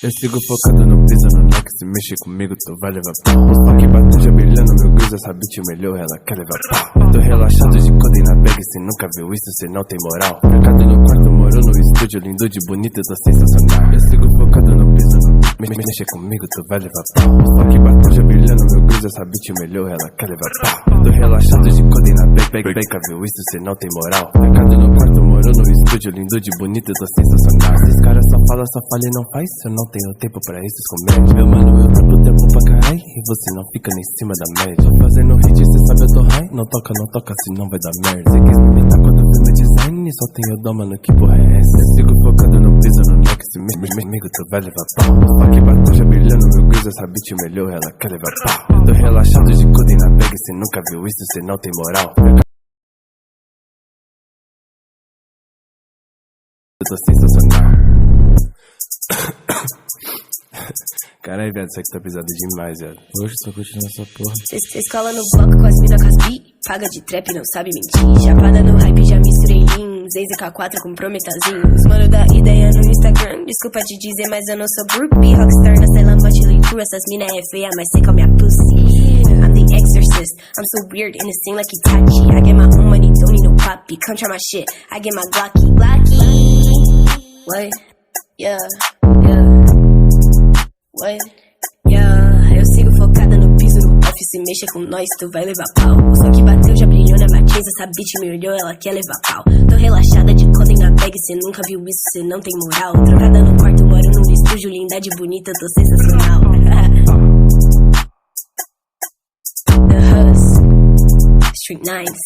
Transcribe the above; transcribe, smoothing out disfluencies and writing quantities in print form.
Eu sigo focado no piso, no neck. Se mexer comigo, tu vai levar pau. Os pau bateu já brilhando, meu guiz. Essa bitch melhor, ela quer levar pau. Eu tô relaxado de coda na bag. Cê nunca viu isso, cê não tem moral. Mercado no quarto, moro no estúdio. Lindo de bonito, eu tô sensacional. Eu sigo focado no piso, no mexer comigo, tu vai levar pau. Os pau bateu já brilhando, meu guiz. Essa bitch melhor, ela quer levar pau. Eu tô relaxado de coda na bag. Nunca viu isso, cê não tem moral. Mercado no quarto, moro no estúdio. Lindo de bonito, eu tô sensacional. Esses caras só falam e não faz. Eu não tenho tempo pra esses comédias. Meu mano, eu trampo tempo pra caralho. E você não fica nem em cima da média. Tô fazendo hit, cê sabe eu tô high. Não toca, senão vai dar merda. Cê quis me imitar quando eu fiz meu design. Só tenho dó, mano, que porra é essa? Eu sigo focado no piso, no neck. Se comigo tu vai levar pau. Os pau bateu já brilhando, meu guiz. Essa bitch melhor, ela quer levar pau. Eu tô relaxado de coda na bag. Cê nunca viu isso, cê não tem moral. Eu tô sensacional. Caralho, viado, isso aqui tá pesado demais, velho. Hoje tô curtindo essa porra. Cês cola no bloco com as mina com as bi. Paga de trap, não sabe mentir. Chapada no hype, já misturei lean. Zaze K4 com prometazinho. Os mano da ideia no Instagram. Desculpa te dizer, mas eu não sou groupie. Rockstar na Ceylan, Motley Crue. Essas mina é feia, mas sei qual minha pussy. I'm the exorcist. I'm so weird in a scene like Itachi. I get my own money, don't need no poppy. Come try my shit, I get my Glocky. What? Yeah. What? Yeah, eu sigo focada no piso, no off. Se mexa com nós, tu vai levar pau. Só que bateu, já brilhou na matriz. Essa bitch me olhou, ela quer levar pau. Tô relaxada de coda na bag. Cê nunca viu isso, cê não tem moral. Trancada no quarto, moro no estúdio. Lindade bonita, tô sensacional. The Hus, Street Nines.